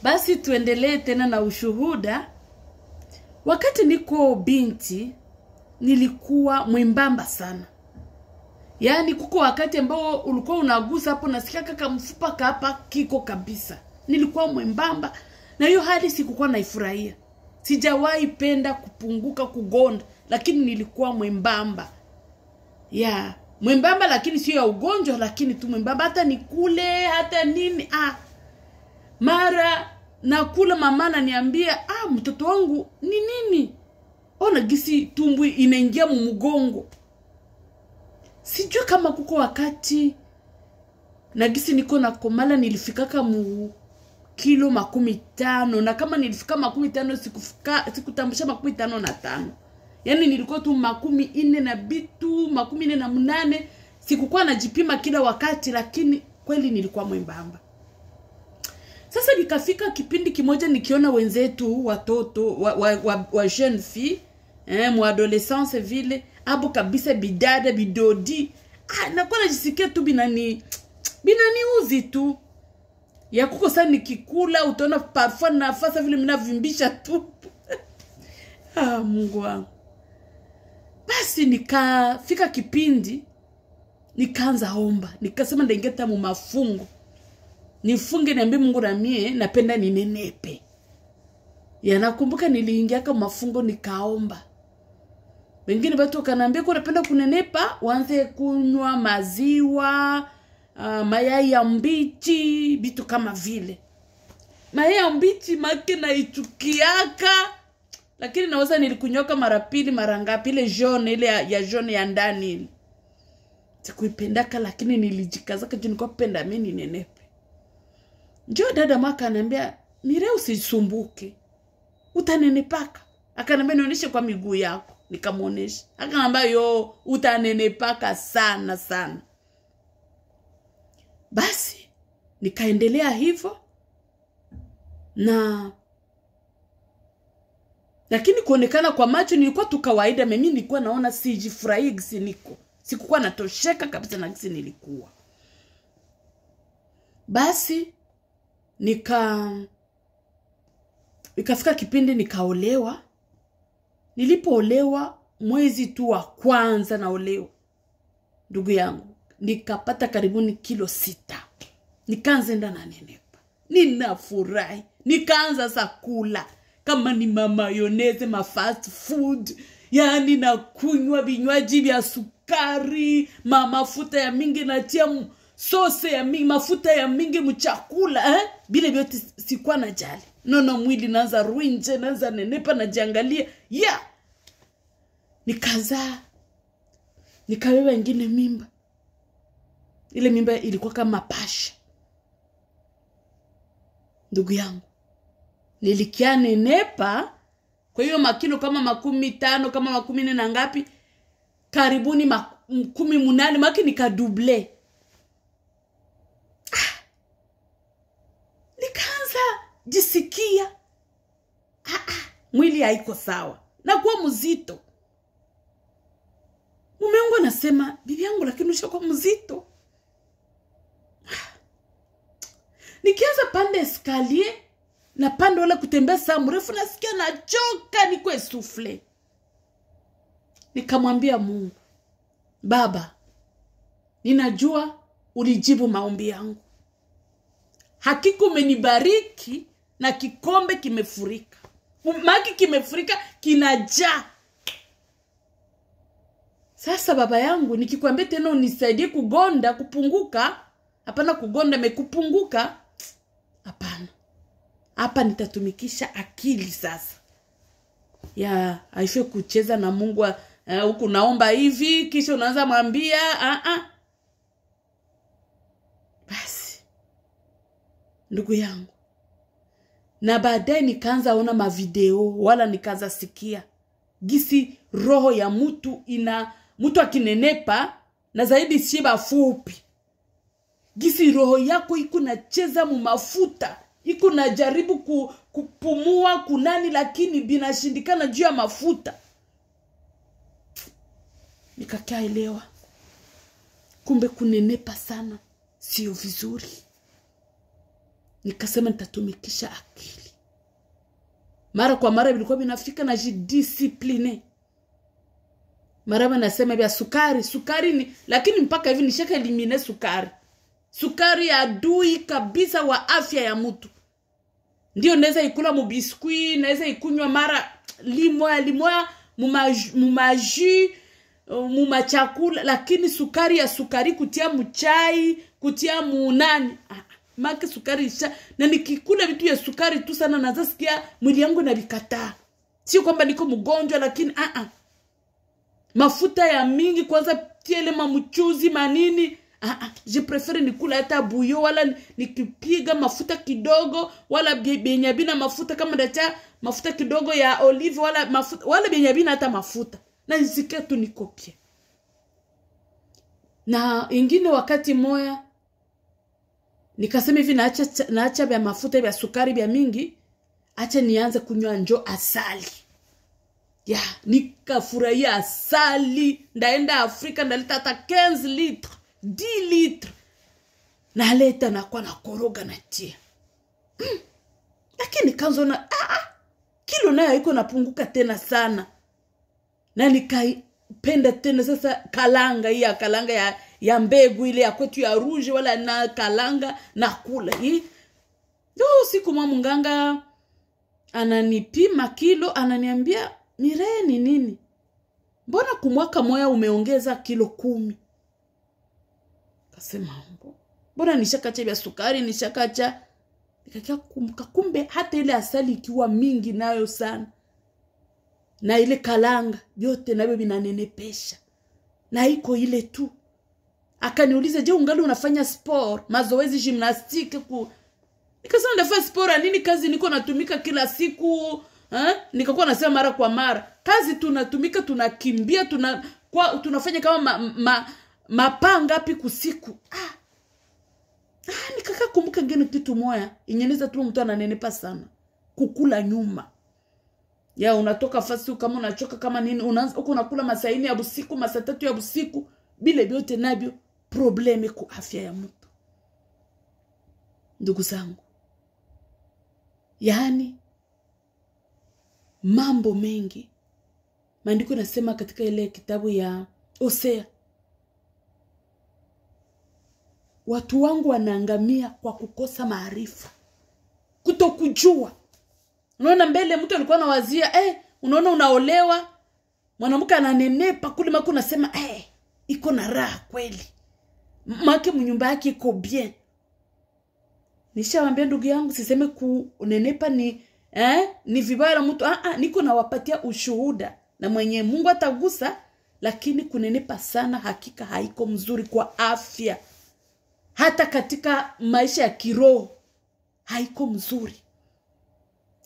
Basi tuendelee tena na ushuhuda. Wakati niko binti nilikuwa mwembamba sana. Yaani kuko wakati ambao ulikuwa unagusa hapo nasikia kaka mfupa hapa kiko kabisa. Nilikuwa mwembamba na hiyo hali sikukuwa naifurahia. Sijawahi penda kupunguka kugonda, lakini nilikuwa mwembamba. Mwembamba lakini sio ya ugonjwa, lakini tu mwembamba, hata nikule hata nini mara nakula mama ananiambia mtoto wangu ni nini? Ona gisi tumbo inaingia mumugongo. Sijui kama kuko wakati na gisi niko na komala nilifikaka kilo 15, na kama nilifika 15 sikutambusha 15. Yaani nilikuwa tu 40 na bitu 48. Sikukuwa najipima kila wakati, lakini kweli nilikuwa mwembamba. Sasa nikafika kipindi kimoja nikiona wenzetu watoto wa jeune fille mu adolescence vile abo kabisa bidada bidodi nakuwa najisikia tu binani uzi tu ya kuko sana nikikula utaona parfois nafasa vile minavimbisha tu. Mungu wangu. Basi nikafika kipindi nikaanza omba, nikasema ndengeta mu mafungo nifunge niambie Mungu na mie napenda ninenepe. Nakumbuka niliingia kama mafungo nikaomba. Wengine watu wakaniambia kwa unapenda kunenepa uanze kunywa maziwa, mayai ya mbichi, vitu kama vile. Mayai ya mbichi maki naichukiaka, lakini naweza nilikunyoka mara pili mara ngapi, ile jaune ile ya jaune ya ndani ile. Sikuipendaka, lakini nilijikaza kwa nilikuwa penda mimi ninenepe. Njoo dada maka ananiambia Mireu usisumbuke, utanenepaka. Akaniambia nionyeshe kwa miguu yako, nikamuonesha. Akaniambia utanenepaka sana sana. Basi nikaendelea hivyo, lakini kuonekana kwa macho nilikuwa tu kawaida. Mimi nilikuwa naona sijifurahii gisi niko, sikukuwa natosheka kabisa na gisi nilikuwa. Basi ikafika kipindi nikaolewa. Nilipoolewa mwezi tu wa kwanza naolewa, ndugu yangu, nikapata karibuni kilo 6. Nikaanza enda na nenepa. Ninafurahi. Nikaanza sakula kama ni mayonnaise, fast food. Yaani na kunywa vinywaji vya sukari, mafuta ya mingi, natia sose ya mingi, mafuta ya mingi mchakula, Bile vyote sikuwa najali. Nono mwili naanza ruinje, naanza nenepa, najiangalia. Nikazaa. Nikabeba ingine mimba. Ile mimba ilikuwa kama pasha. Ndugu yangu, nilikia nenepa. Kwa hiyo makilo kama 15, kama 14 na ngapi, karibuni 18, maki nikaduble. Nikaanza jisikia mwili haiko sawa, na kuwa mzito. Mume wangu anasema, bibi yangu lakini ushakuwa mzito. Nikianza pande escalier na pande wala kutembea saa mrefu, nasikia nachoka, niko esufle. Nikamwambia Mungu, Baba, ninajua ulijibu maombi yangu. Hakika umenibariki na kikombe kimefurika. Maki kimefurika, kinajaa. Sasa baba yangu, nikikwambia tena unisaidie kugonda, kupunguka, hapana kugonda mekupunguka, hapana. Hapa nitatumikisha akili sasa. Haifai kucheza na Mungu huku naomba hivi kisha unaanza mwambia Basi ndugu yangu, na baadaye nikaanza ona mavideo, wala nikaanza sikia gisi roho ya mtu akinenepa, na zaidi shiba fupi, gisi roho yako iko nacheza mu mafuta, iko najaribu kupumua kunani, lakini binashindikana juu ya mafuta. Nikaelewa kumbe kunenepa sana sio vizuri. Nikasema nitatumikisha akili. Mara kwa mara bilikuwa binafika na jidiscipline. Mara nasema bia sukari ni, lakini mpaka hivi nishaka elimine sukari. Sukari ya adui kabisa wa afya ya mtu. Ndio naweza ikula mubiskuit, naweza ikunywa mara limoya mumaji, mumachakula, lakini sukari kutia mchai, kutia munani. Maki sukari isha, na nikikula vitu ya sukari tu sana nazasikia mwili yangu inabikataa. Sio kwamba niko mgonjwa, lakini mafuta ya mingi kwanza tiele mamuchuzi manini. Je prefere nikula hata buyo, wala nikipiga mafuta kidogo, wala benyabina mafuta kama dacha mafuta kidogo ya olive, wala benyabina hata mafuta. Na nisikia tu nikopie. Na ingine wakati moya nikasema hivi naacha vya mafuta vya sukari vya mingi, acha nianze kunywa njo asali. Nikafurahia asali. Ndaenda Afrika ndaleta hata 15 litre, 10 litre. Naleta nakuwa nakoroga na tia. Lakini kanzona kilo nayo iko napunguka tena sana. Na nikaipenda tena sasa kalanga ya mbegu ile ya kwetu ya rouge, wala na kalanga na kula hii. Siku mwa munganga ananipima kilo, ananiambia Mireye ni nini? Mbona kumwaka moya umeongeza kilo 10? Kasema mbona nishakacha vya sukari, nishakacha. Nikakia kumbe hata ile asali ikiwa mingi nayo sana, na ile kalanga yote nayo binanenepesha. Na iko ile tu. Akaniuliza, je, ungali unafanya sport, mazoezi, gymnastique Nikasema ndafanya sport nini, kazi niko natumika kila siku. Nikakuwa nasema mara kwa mara, kazi tunatumika, tunakimbia, tunafanya kama mapanga ngapi kusiku. Nikaka kumbuka ngine kitu moya, inyeneza tu mtu ananenepa sana. Kukula nyuma. Unatoka fasi kama unachoka kama nini, unaanza uko unakula masaa 4 ya usiku, masaa 3 ya usiku, bile byote nabyo probleme ku afya ya mtu. Ndugu zangu, mambo mengi. Maandiko nasema katika ile kitabu ya Hosea, watu wangu wanaangamia kwa kukosa maarifa, kutokujua. Unaona mbele mtu alikuwa anawazia, unaona unaolewa, mwanamke ananenepa kule mako unasema, iko na raha kweli. Make mnyumba yake iko bien. Nishawaambia ndugu yangu, siseme kunenepa ni vibaya la mtu. Niko nawapatia ushuhuda na mwenye Mungu atagusa, lakini kunenepa sana hakika haiko mzuri kwa afya. Hata katika maisha ya kiroho haiko mzuri.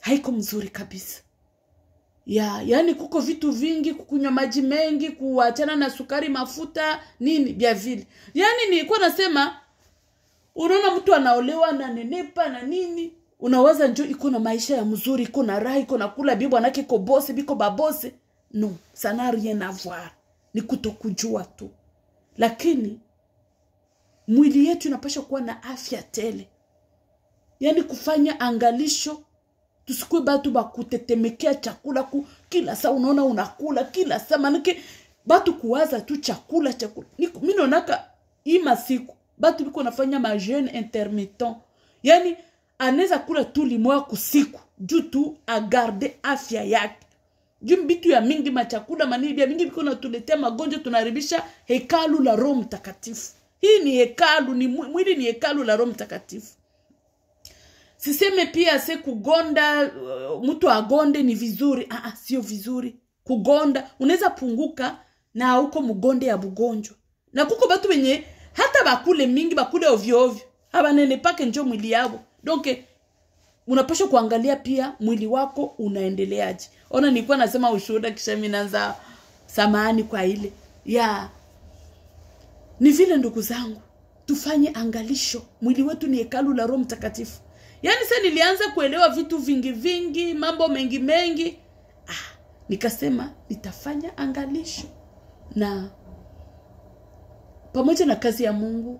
Haiko mzuri kabisa. Yani kuko vitu vingi, kukunywa maji mengi, kuachana na sukari, mafuta, nini vya vile. Yani nilikuwa nasema, unaona mtu anaolewa na nenepa na nini, unawaza njoo iko na maisha ya mzuri, iko na raha, iko na kula bibi anake iko boss, biko babose. No, ça n'a rien à voir. Ni kutokujua tu. Lakini mwili yetu inapaswa kuwa na afya tele. Yani kufanya angalisho, tusikue batu bakutetemekea chakula kila saa unaona unakula kila saa, manake batu kuwaza tu chakula. Mimi naonaka ima siku batu biko nafanya ma jeûne intermittent. Yani anaweza kula tu limoya kusiku juu tu agarde afya yake. Juu bitu ya mingi machakula manini ya mingi biko natuletea magonjwa, tunaribisha hekalu la Roho Mtakatifu. Hii ni hekalu, ni mwili ni hekalu la Roho Mtakatifu. Siseme pia kugonda, mtu agonde ni vizuri. Sio vizuri. Kugonda, unaweza punguka na uko mgonde ya bugonjwa. Na kuko batu wenye, hata bakule mingi, bakule ovyo ovyo, habanene pake njo mwili yabo. Donc, unapaswa kuangalia pia mwili wako unaendeleaje. Ona nilikuwa nasema ushuhuda kisha mimi naanza samahani kwa ile. Ni vile ndugu zangu, tufanye angalisho. Mwili wetu ni hekalu la Roho Mtakatifu. Yani sasa nilianza kuelewa vitu vingi, mambo mengi. Nikasema nitafanya angalisho. Na pamoja na kazi ya Mungu,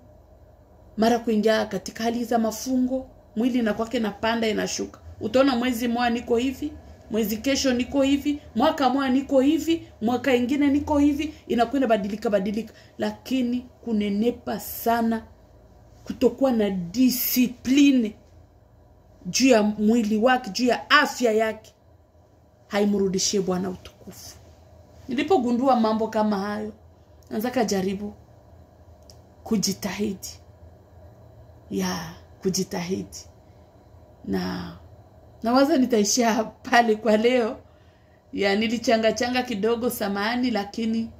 mara kuingia katika hali za mafungo, mwili na kwake na panda inashuka. Utaona mwezi mmoja niko hivi, mwezi kesho niko hivi, mwaka mmoja niko hivi, mwaka ingine niko hivi, inakwenda badilika. Lakini kunenepa sana, kutokuwa na discipline juu ya mwili wake, juu ya afya yake, haimrudishie Bwana utukufu. Nilipogundua mambo kama hayo, nataka jaribu kujitahidi. Kujitahidi. Na waza nitaishia pale kwa leo. Nilichanga kidogo, samahani, lakini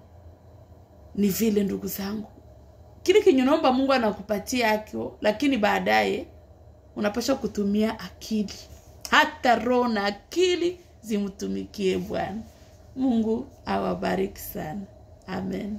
ni vile ndugu zangu. Kile kinyonomba Mungu anakupatia akio, lakini baadaye unapaswa kutumia akili. Hata roho na akili zimtumikie Bwana. Mungu awabariki sana. Amen.